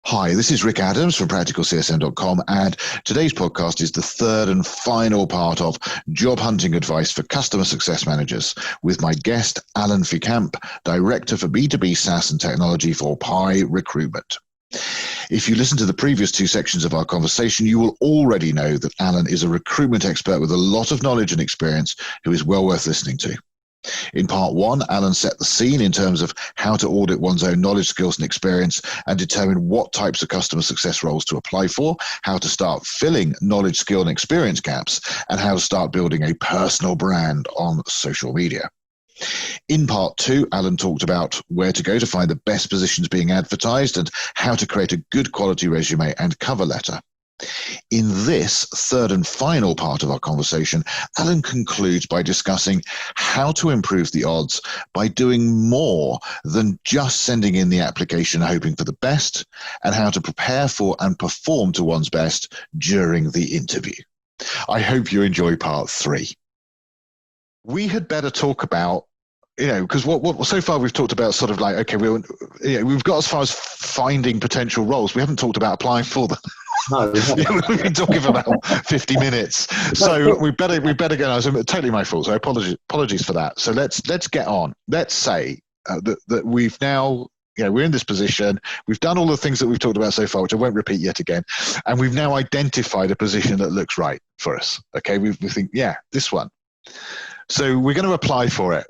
Hi, this is Rick Adams from practicalcsm.com, and today's podcast is the third and final part of job hunting advice for customer success managers with my guest, Alan Fecamp, Director for B2B SaaS Technology for PIE Recruitment. If you listen to the previous two sections of our conversation, you will already know that Alan is a recruitment expert with a lot of knowledge and experience who is well worth listening to. In part one, Alan set the scene in terms of how to audit one's own knowledge, skills, and experience and determine what types of customer success roles to apply for, how to start filling knowledge, skill, and experience gaps, and how to start building a personal brand on social media. In part two, Alan talked about where to go to find the best positions being advertised and how to create a good quality resume and cover letter. In this third and final part of our conversation, Alan concludes by discussing how to improve the odds by doing more than just sending in the application hoping for the best, and how to prepare for and perform to one's best during the interview. I hope you enjoy part three. We had better talk about, because what so far we've talked about sort of like, okay, we've got as far as finding potential roles. We haven't talked about applying for them. No, we've been talking for about 50 minutes. So we better go. It's totally my fault. So apologies for that. So let's get on. Let's say that we've now, we're in this position. We've done all the things that we've talked about so far, which I won't repeat yet again. And we've now identified a position that looks right for us. Okay, we think, this one. So we're going to apply for it.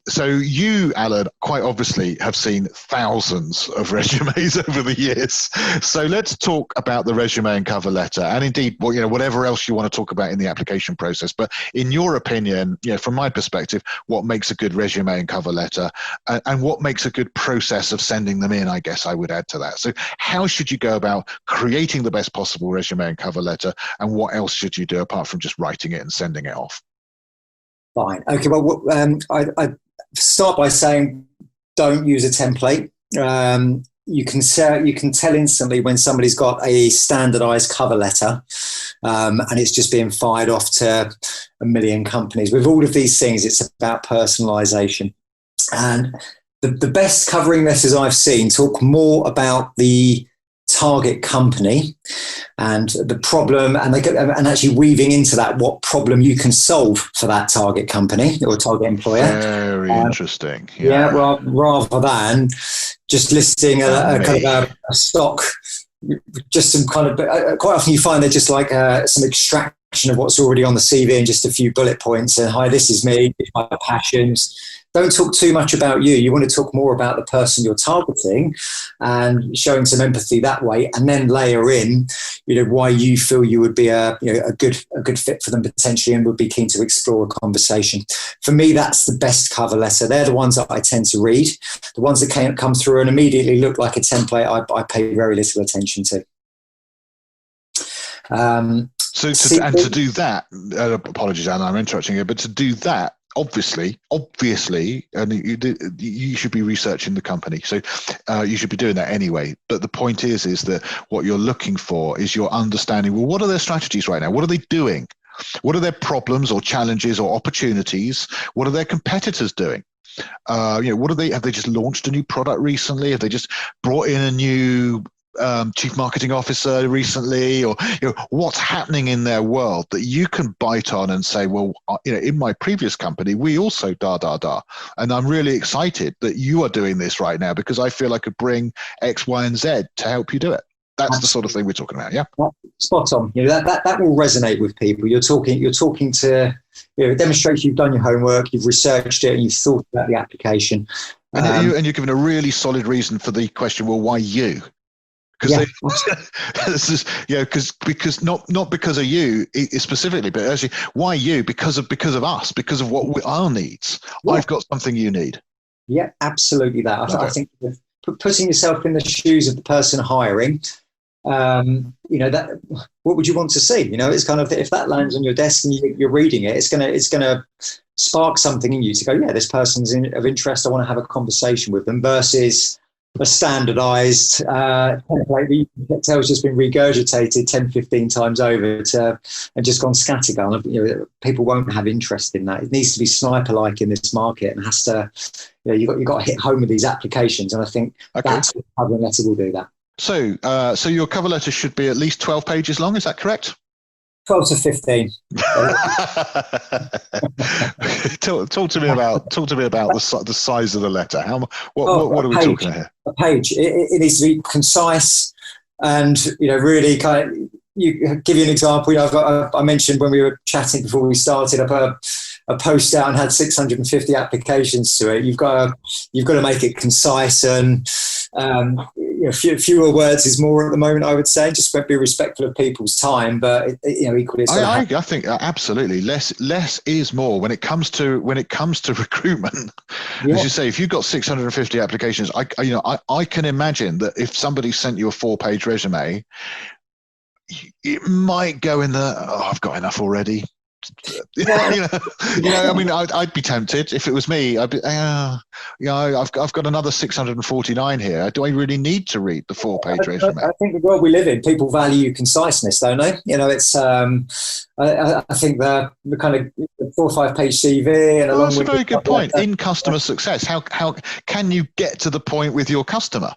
So you, Alan, quite obviously have seen thousands of resumes over the years. So let's talk about the resume and cover letter, and indeed, whatever else you want to talk about in the application process. But in your opinion, from my perspective, what makes a good resume and cover letter, and what makes a good process of sending them in? I guess I would add to that. So how should you go about creating the best possible resume and cover letter, and what else should you do apart from just writing it and sending it off? Fine. Okay. Well, I start by saying don't use a template. You can tell instantly when somebody's got a standardized cover letter, and it's just being fired off to a million companies. With all of these things, it's about personalization. And the best covering letters I've seen talk more about the target company and the problem, and actually weaving into that what problem you can solve for that target company or target employer. Very interesting. Well, rather than just listing a kind of a stock, just some kind of, quite often you find they're just like some extraction of what's already on the CV and just a few bullet points. And hi, this is me, my passions. Don't talk too much about you. You want to talk more about the person you're targeting and showing some empathy that way, and then layer in, why you feel you would be a good fit for them potentially and would be keen to explore a conversation. For me, that's the best cover letter. They're the ones that I tend to read. The ones that can't come through and immediately look like a template, I pay very little attention to. To do that, apologies, Anna, I'm interrupting you, but to do that, obviously, and you should be researching the company. So you should be doing that anyway. But the point is that what you're looking for is your understanding, well, what are their strategies right now? What are they doing? What are their problems or challenges or opportunities? What are their competitors doing? Have they just launched a new product recently? Have they just brought in a new chief marketing officer recently, or what's happening in their world that you can bite on and say, well, in my previous company we also and I'm really excited that you are doing this right now because I feel I could bring X, Y, and Z to help you do it. That's the sort of thing we're talking about. Spot on. That will resonate with people. You're talking to it demonstrates you've done your homework, you've researched it, and you've thought about the application, and you're given a really solid reason for the question, well, why you? Because not because of you specifically, but actually, why you? Because of us, because of our needs. Yeah. I've got something you need. Yeah, absolutely. I think putting yourself in the shoes of the person hiring, that what would you want to see? It's kind of, if that lands on your desk and you're reading it, it's gonna spark something in you to go, this person's of interest. I want to have a conversation with them. Versus, a standardized template that you can tell has just been regurgitated 10, 15 times over and just gone scattergun. People won't have interest in that. It needs to be sniper-like in this market, and has to, you've got to hit home with these applications. And I think that's what the cover letter will do that. So your cover letter should be at least 12 pages long. Is that correct? 12 to 15. talk to me about the size of the letter. What are we talking about here? A page. It needs to be concise and really kind of. You give you an example. I mentioned when we were chatting before we started, I put a post out and had 650 applications to it. You've got to make it concise and fewer words is more at the moment, I would say. Just be respectful of people's time, but equally, I think absolutely less is more when it comes to recruitment. Yeah. As you say, if you've got 650 applications, I can imagine that if somebody sent you a 4-page resume, it might go in I've got enough already. I'd be tempted if it was me. I'd be, I've got another 649 here. Do I really need to read the 4-page resume? I think the world we live in, people value conciseness, don't they? It's. I think the kind of 4 or 5 page CV and that's a very good point. In customer success, how can you get to the point with your customer?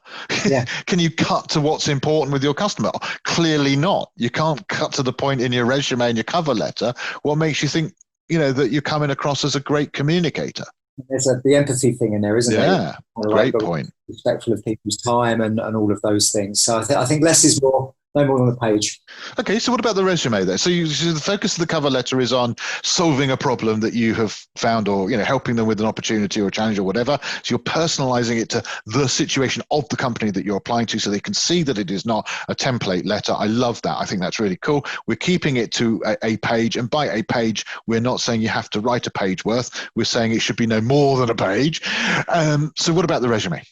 Yeah. Can you cut to what's important with your customer? Clearly not. You can't cut to the point in your resume and your cover letter. What makes you think that you're coming across as a great communicator? There's the empathy thing in there, isn't there? Yeah, great point. Respectful of people's time and all of those things. So I think less is more. No more than a page. Okay, so what about the resume there? So the focus of the cover letter is on solving a problem that you have found, or helping them with an opportunity or a challenge or whatever. So you're personalizing it to the situation of the company that you're applying to, so they can see that it is not a template letter. I love that. I think that's really cool. We're keeping it to a page, and by a page, we're not saying you have to write a page worth. We're saying it should be no more than a page. So what about the resume?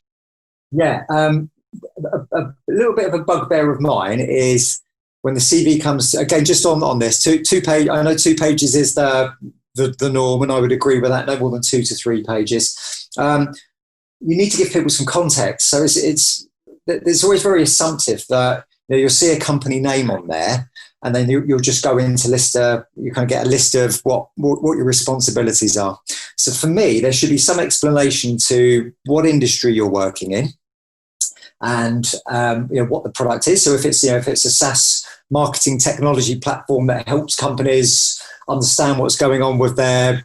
Yeah. A little bit of a bugbear of mine is when the CV comes, again, just on this, two page. I know 2 pages is the norm, and I would agree with that. No more than 2 to 3 pages. You need to give people some context. So it's always very assumptive that you'll see a company name on there, and then you'll just go into you kind of get a list of what your responsibilities are. So for me, there should be some explanation to what industry you're working in, and what the product is. So if it's a SaaS marketing technology platform that helps companies understand what's going on with their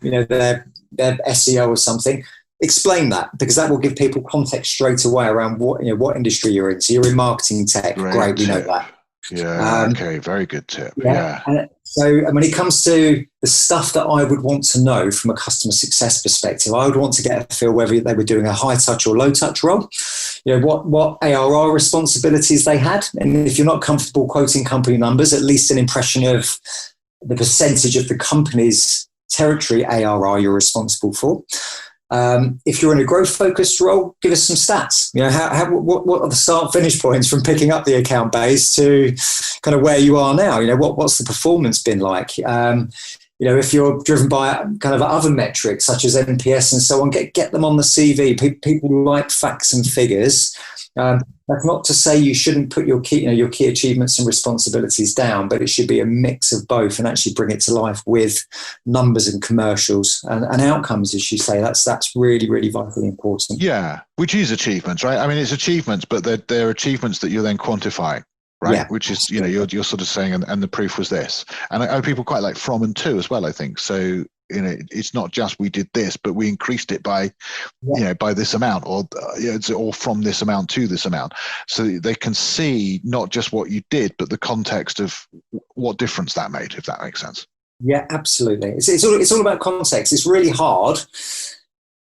SEO or something, explain that, because that will give people context straight away around what industry you're in. So you're in marketing tech, great, we know that. Yeah. Okay. Very good tip. Yeah. And when it comes to the stuff that I would want to know from a customer success perspective, I would want to get a feel whether they were doing a high touch or low touch role. What ARR responsibilities they had, and if you're not comfortable quoting company numbers, at least an impression of the percentage of the company's territory ARR you're responsible for. If you're in a growth-focused role, give us some stats. What are the start-finish points from picking up the account base to kind of where you are now? What's the performance been like? If you're driven by kind of other metrics such as NPS and so on, get them on the CV. People like facts and figures. That's not to say you shouldn't put your key achievements and responsibilities down, but it should be a mix of both and actually bring it to life with numbers and commercials and outcomes, as you say. That's really, really vitally important. Yeah, which is achievements, right? I mean, it's achievements, but they're achievements that you're then quantifying. Right, yeah. Which is, you're sort of saying, and the proof was this. And people quite like from and to as well, I think. So, it's not just we did this, but we increased it by, by this amount, or or from this amount to this amount. So they can see not just what you did, but the context of what difference that made, if that makes sense. Yeah, absolutely. It's all about context. It's really hard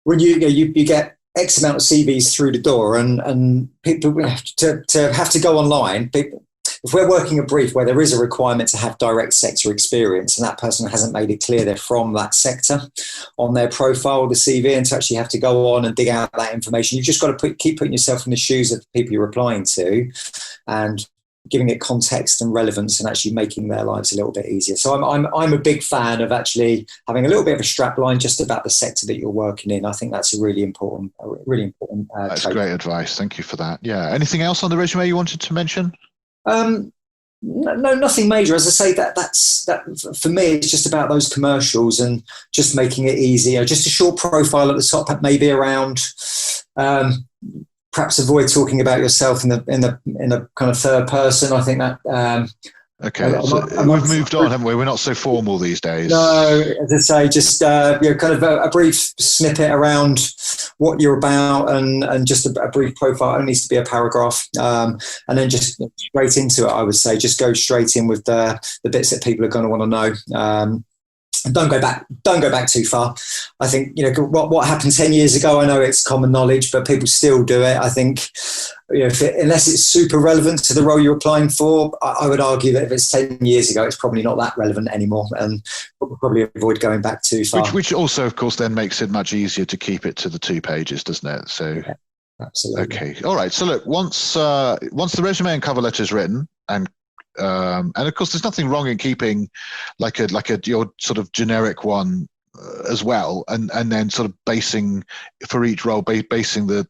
when you get X amount of CVs through the door, and people to have to go online. If we're working a brief where there is a requirement to have direct sector experience, and that person hasn't made it clear they're from that sector on their profile, the CV, and to actually have to go on and dig out that information, you've just got to keep putting yourself in the shoes of the people you're applying to, and giving it context and relevance and actually making their lives a little bit easier. So I'm a big fan of actually having a little bit of a strap line just about the sector that you're working in. I think that's a really important That's trait. great advice. Thank you for that. Yeah. Anything else on the resume you wanted to mention? No, nothing major. As I say, that for me, it's just about those commercials and just making it easier. Just a short profile at the top, maybe around. Perhaps avoid talking about yourself in the kind of third person. I think that. Okay, so we've moved on, haven't we? We're not so formal these days. No, as I say, just kind of a brief snippet around what you're about, and just a brief profile. It only needs to be a paragraph, and then just straight into it. I would say just go straight in with the bits that people are going to want to know. Don't go back too far. I think what happened 10 years ago. I know it's common knowledge, but people still do it. I think unless it's super relevant to the role you're applying for, I would argue that if it's 10 years ago, it's probably not that relevant anymore, and probably avoid going back too far. Which also, of course, then makes it much easier to keep it to the 2 pages, doesn't it? So, yeah, absolutely. Okay, all right. So look, once the resume and cover letter is written, and of course, there's nothing wrong in keeping like your sort of generic one as well, and then sort of basing for each role, basing the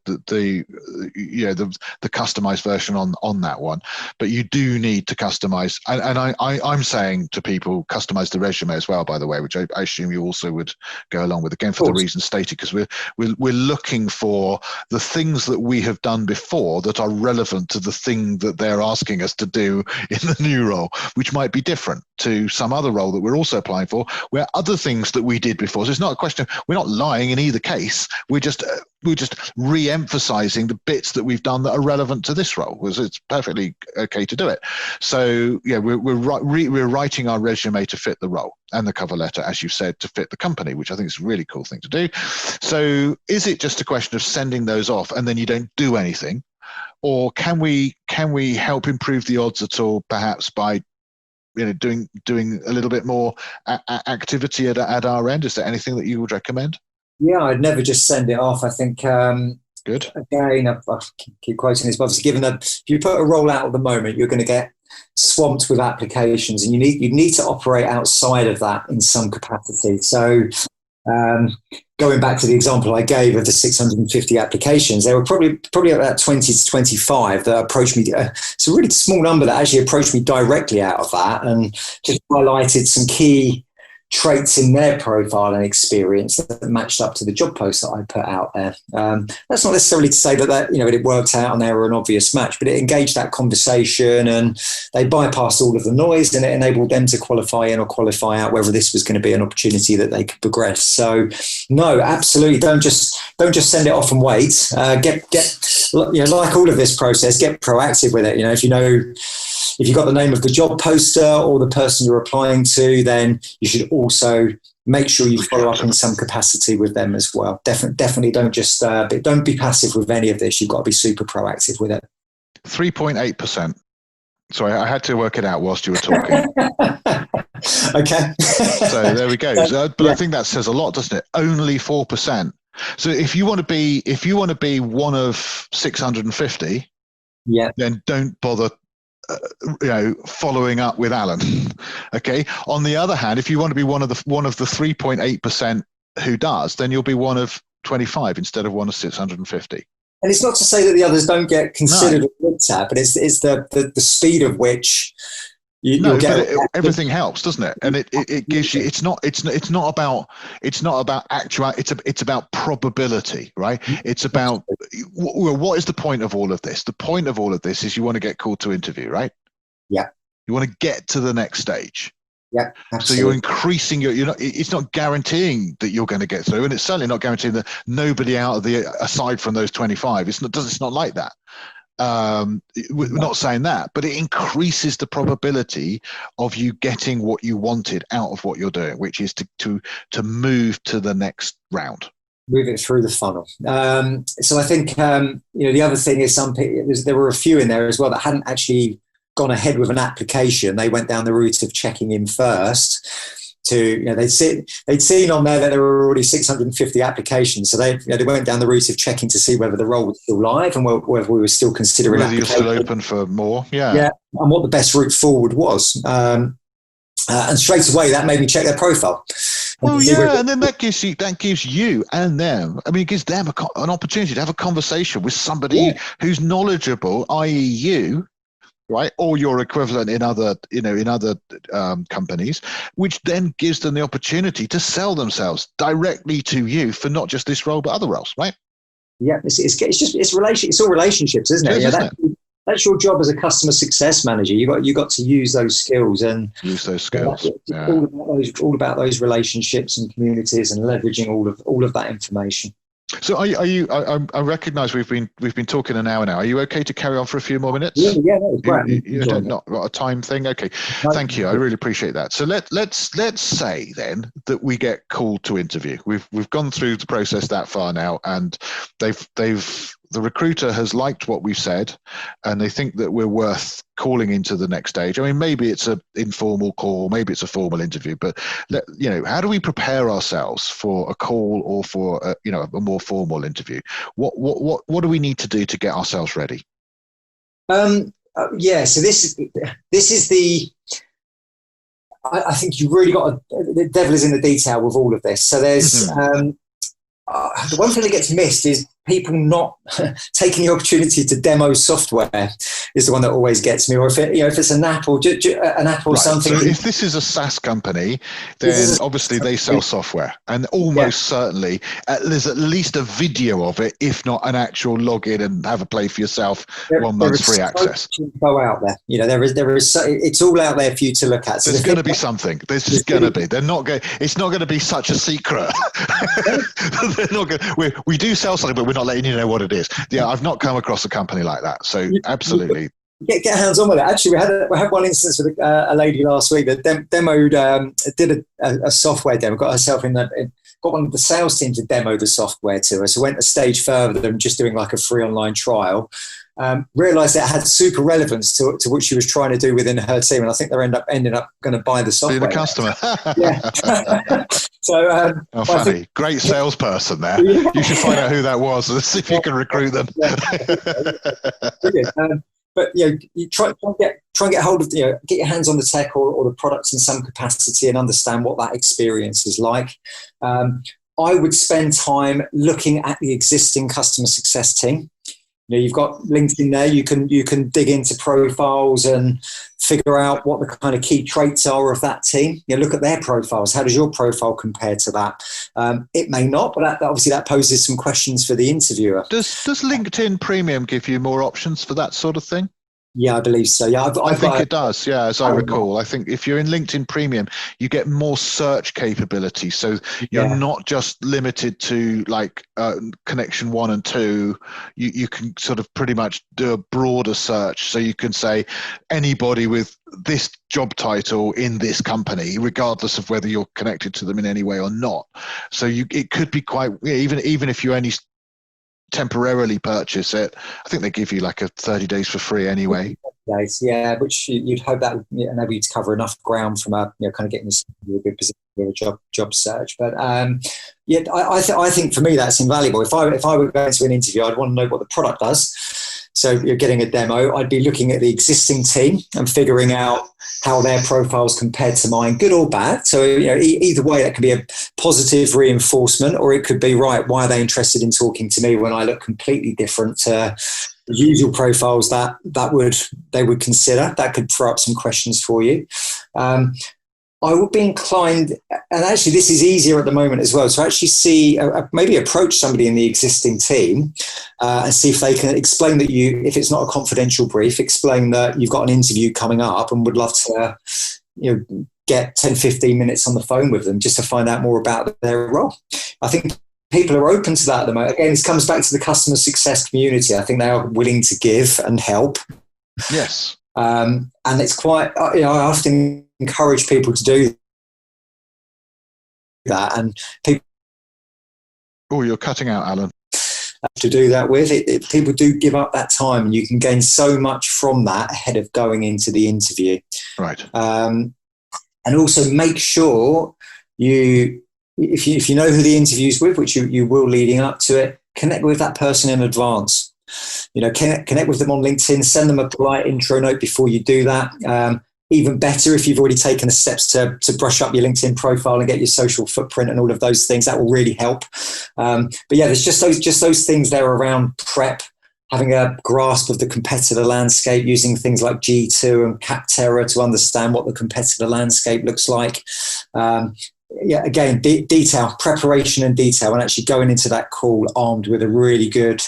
customized version on that one. But you do need to customize, and I'm saying to people, customize the resume as well, by the way, which I assume you also would go along with, again for the reasons stated, because we're looking for the things that we have done before that are relevant to the thing that they're asking us to do in the new role, which might be different to some other role that we're also applying for, where other things that we did before. So it's not a question, we're not lying in either case, we're just re-emphasizing the bits that we've done that are relevant to this role, because it's perfectly okay to do it. So yeah, we're writing our resume to fit the role, and the cover letter, as you said, to fit the company, which I think is a really cool thing to do. So is it just a question of sending those off and then you don't do anything, or can we help improve the odds at all, perhaps by doing a little bit more activity at our end? Is there anything that you would recommend? Yeah, I'd never just send it off. I think good. Again, I keep quoting this, but obviously, given that if you put a roll out at the moment, you're going to get swamped with applications, and you need to operate outside of that in some capacity. So going back to the example I gave of the 650 applications, there were probably about 20 to 25 that approached me. It's a really small number that actually approached me directly out of that, and just highlighted some key traits in their profile and experience that matched up to the job post that I put out there. That's not necessarily to say that it worked out and they were an obvious match, but it engaged that conversation and they bypassed all of the noise, and it enabled them to qualify in or qualify out whether this was going to be an opportunity that they could progress. So no, absolutely, don't just send it off and wait. Like all of this process, get proactive with it. If you've got the name of the job poster or the person you're applying to, then you should also make sure you follow up in some capacity with them as well. Definitely don't be passive with any of this. You've got to be super proactive with it. 3.8%. Sorry, I had to work it out whilst you were talking. Okay. So there we go. But yeah. I think that says a lot, doesn't it? Only 4%. So if you want to be one of 650, yeah, then don't bother following up with Alan. Okay. On the other hand, if you want to be one of the 3.8% who does, then you'll be one of 25 instead of one of 650. And it's not to say that the others don't get considered or looked at, but it's the speed of which you'll get. Everything helps, doesn't it? And it gives you. It's not about actual. It's about probability, right? It's about what is the point of all of this? The point of all of this is you want to get called to interview, right? Yeah. You want to get to the next stage. Yeah, absolutely. So you're increasing it's not guaranteeing that you're going to get through, and it's certainly not guaranteeing that nobody aside from those 25. It's not like that. We're not saying that, but it increases the probability of you getting what you wanted out of what you're doing, which is to move to the next round. Move it through the funnel. So I think the other thing is there were a few in there as well that hadn't actually gone ahead with an application. They went down the route of checking in first they'd seen on there that there were already 650 applications. So they went down the route of checking to see whether the role was still live and whether we were still considering whether you're still open for more. Yeah. And what the best route forward was. And straight away, that made me check their profile. And then that gives you and them. I mean, it gives them an opportunity to have a conversation with somebody who's knowledgeable, i.e., you, right, or your equivalent in other companies, which then gives them the opportunity to sell themselves directly to you for not just this role but other roles, right? Yeah, it's all relationships, isn't it? That's your job as a customer success manager. You got to use those skills and all about those relationships and communities and leveraging all of that information. So are you? I recognise we've been talking an hour now. Are you okay to carry on for a few more minutes? Yeah, that was great. You not got a time thing? Okay, thank you. I really appreciate that. So let's say then that we get called to interview. We've gone through the process that far now, and the recruiter has liked what we've said, and they think that we're worth calling into the next stage. I mean, maybe it's an informal call, maybe it's a formal interview, but how do we prepare ourselves for a call or for a more formal interview? What do we need to do to get ourselves ready? So this is the. I think you really got the devil is in the detail with all of this. So there's the one thing that gets missed is people not taking the opportunity to demo software is the one that always gets me. Or if it's an app or an app or something. So if this is a SaaS company, then obviously they sell software, and almost certainly there's at least a video of it, if not an actual login and have a play for yourself. 1 month's free access. Go out there. There is. It's all out there for you to look at. So there's going to be something. There's just going to be. They're not going. It's not going to be such a secret. They're not going. We do sell something, but we're not letting you know what it is. Yeah, I've not come across a company like that. So absolutely. Get hands on with it. Actually, we had one instance with a lady last week that did a software demo, got herself got one of the sales team to demo the software to her. So went a stage further than just doing like a free online trial. Realised it had super relevance to what she was trying to do within her team, and I think they're ended up going to buy the software. Be the customer. Yeah. So, funny. Great salesperson there. Yeah. You should find out who that was and see if you can recruit them. Brilliant. But you try and get hold of get your hands on the tech or the products in some capacity and understand what that experience is like. I would spend time looking at the existing customer success team. You've got LinkedIn there. You can dig into profiles and figure out what the kind of key traits are of that team. Look at their profiles. How does your profile compare to that? It may not, but obviously that poses some questions for the interviewer. Does LinkedIn Premium give you more options for that sort of thing? Yeah, I believe so. Yeah, I think it does. Yeah, as I recall, I think if you're in LinkedIn Premium, you get more search capability. So you're not just limited to like connection 1 and 2. You can sort of pretty much do a broader search. So you can say anybody with this job title in this company, regardless of whether you're connected to them in any way or not. So it could be quite even if you only temporarily purchase it. I think they give you like a 30 days for free anyway. Yeah, which you'd hope that would enable you to cover enough ground from kind of getting yourself in a good position with a job search. But I think for me that's invaluable. If I were going to an interview, I'd want to know what the product does. So you're getting a demo. I'd be looking at the existing team and figuring out how their profiles compared to mine, good or bad. So either way, that could be a positive reinforcement, or it could be right. Why are they interested in talking to me when I look completely different to the usual profiles that they would consider? That could throw up some questions for you. I would be inclined, and actually this is easier at the moment as well, to actually maybe approach somebody in the existing team and see if they can explain that if it's not a confidential brief, explain that you've got an interview coming up and would love to get 10, 15 minutes on the phone with them just to find out more about their role. I think people are open to that at the moment. Again, this comes back to the customer success community. I think they are willing to give and help. Yes. And it's quite, I often encourage people to do that, and people. Oh, you're cutting out, Alan. To do that with it, people do give up that time, and you can gain so much from that ahead of going into the interview. Right. And And also make sure if you know who the interview's with, which you will leading up to it, connect with that person in advance. Connect with them on LinkedIn, send them a polite intro note before you do that. Even better if you've already taken the steps to brush up your LinkedIn profile and get your social footprint and all of those things. That will really help. But yeah, there's just those things there around prep, having a grasp of the competitor landscape, using things like G2 and Capterra to understand what the competitor landscape looks like. Again, detail, preparation and detail, and actually going into that call armed with a really good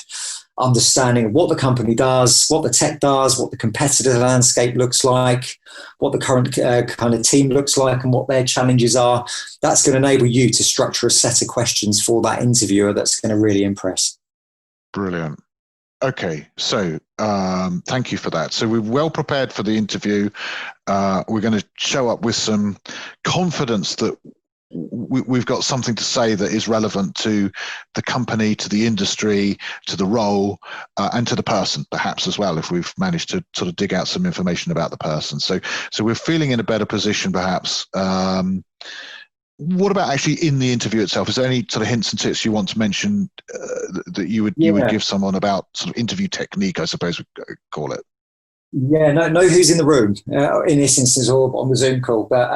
understanding of what the company does, what the tech does, what the competitor landscape looks like, what the current kind of team looks like, and what their challenges are. That's going to enable you to structure a set of questions for that interviewer that's going to really impress. Brilliant. Okay, so thank you for that. So we're well prepared for the interview. We're going to show up with some confidence that we've got something to say that is relevant to the company, to the industry, to the role, and to the person, perhaps as well, if we've managed to sort of dig out some information about the person. So we're feeling in a better position, perhaps. What about actually in the interview itself? Is there any sort of hints and tips you want to mention that you would give someone about sort of interview technique, I suppose we could call it? Yeah, know who's in the room in this instance or on the Zoom call. But,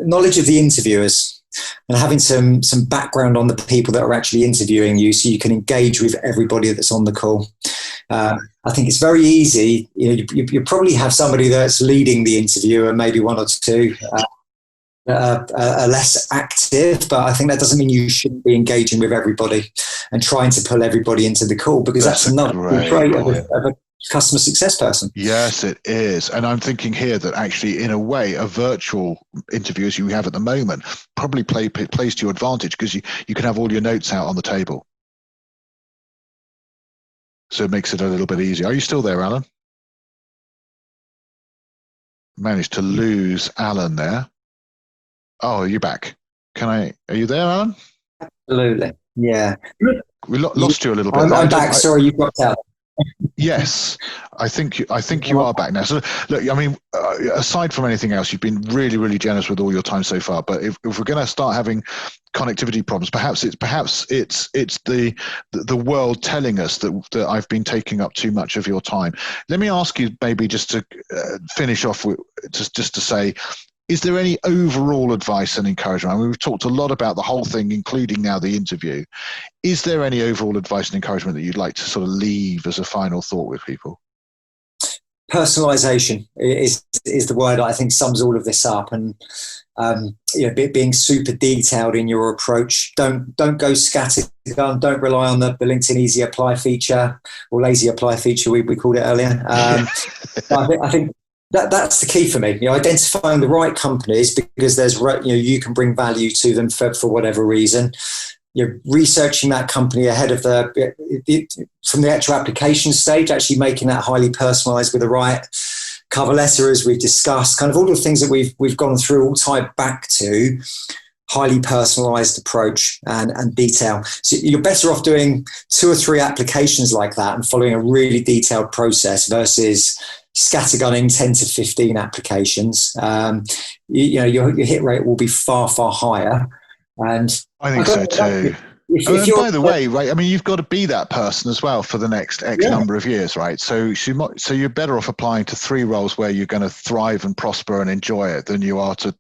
knowledge of the interviewers and having some background on the people that are actually interviewing you so you can engage with everybody that's on the call. I think it's very easy. You probably have somebody that's leading the interview and maybe one or two are less active, but I think that doesn't mean you shouldn't be engaging with everybody and trying to pull everybody into the call, because that's another trait of a customer success person. Yes, it is. And I'm thinking here that actually, in a way, a virtual interview as you have at the moment probably plays to your advantage, because you can have all your notes out on the table. So it makes it a little bit easier. Are you still there, Alan? Managed to lose Alan there. Oh, you're back. Are you there, Alan? Absolutely. Yeah. We lost you a little bit. I'm back. Sorry, you dropped out. Yes, I think you are back now. So look, I mean, aside from anything else, you've been really, really generous with all your time so far. But if we're going to start having connectivity problems, perhaps it's the world telling us that I've been taking up too much of your time. Let me ask you, maybe just to finish off with just to say, is there any overall advice and encouragement? I mean, we've talked a lot about the whole thing, including now the interview. Is there any overall advice and encouragement that you'd like to sort of leave as a final thought with people? Personalization is the word I think sums all of this up, and being super detailed in your approach. Don't go scattergun. Don't rely on the LinkedIn easy apply feature or lazy apply feature we called it earlier. I think that's the key for me. Identifying the right companies, because there's you can bring value to them for whatever reason. Researching that company ahead of from the actual application stage, actually making that highly personalized with the right cover letter, as we've discussed. Kind of all the things that we've gone through all tied back to highly personalized approach and detail. So you're better off doing 2 or 3 applications like that and following a really detailed process versus scattergunning 10 to 15 applications. Your hit rate will be far, far higher. And I think so too. And by the way, right, I mean, you've got to be that person as well for the next X number of years, right? So you're better off applying to 3 roles where you're going to thrive and prosper and enjoy it than you are to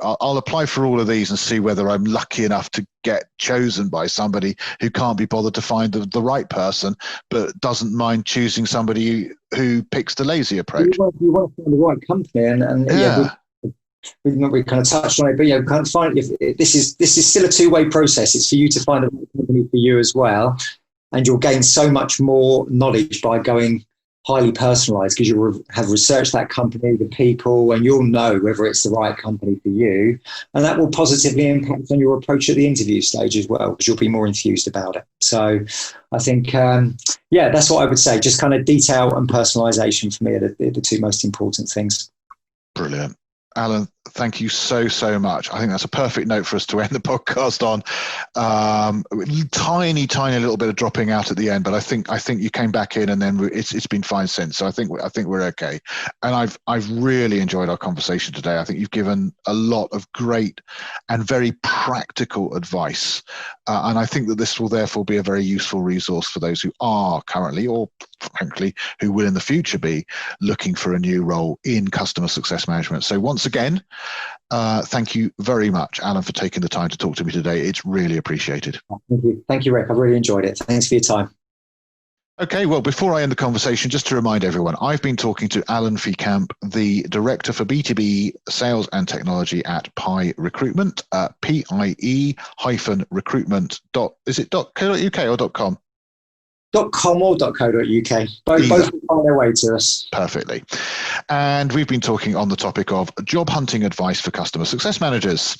I'll apply for all of these and see whether I'm lucky enough to get chosen by somebody who can't be bothered to find the right person, but doesn't mind choosing somebody who picks the lazy approach. You want to find the right company, and we kind of touched on it, but kind of find this is still a 2-way process. It's for you to find the right company for you as well, and you'll gain so much more knowledge by going highly personalized, because you'll have researched that company, the people, and you'll know whether it's the right company for you, and that will positively impact on your approach at the interview stage as well, because you'll be more enthused about it. So I think that's what I would say. Just kind of detail and personalization for me are the 2 most important things. Brilliant. Alan, thank you so much. I think that's a perfect note for us to end the podcast on. Tiny little bit of dropping out at the end, but I think you came back in, and then it's been fine since. So I think we're okay. And I've really enjoyed our conversation today. I think you've given a lot of great and very practical advice, and I think that this will therefore be a very useful resource for those who are currently, or frankly, who will in the future be looking for a new role in customer success management. So once again, thank you very much, Alan, for taking the time to talk to me today. It's really appreciated. Thank you, Rick. I really enjoyed it. Thanks for your time. Okay, well, before I end the conversation, just to remind everyone, I've been talking to Alan Fecamp, the Director for B2B Sales and Technology at PIE Recruitment, PIE-recruitment. Is it .co.uk or .com? .com or .co.uk. Both will find their way to us. Perfectly. And we've been talking on the topic of job hunting advice for customer success managers.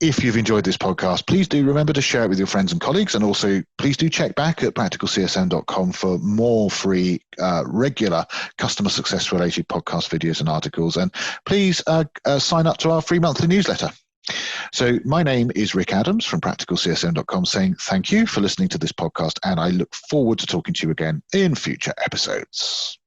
If you've enjoyed this podcast, please do remember to share it with your friends and colleagues. And also, please do check back at practicalcsm.com for more free, regular customer success related podcast videos and articles. And please sign up to our free monthly newsletter. So my name is Rick Adams from practicalcsm.com, saying thank you for listening to this podcast, and I look forward to talking to you again in future episodes.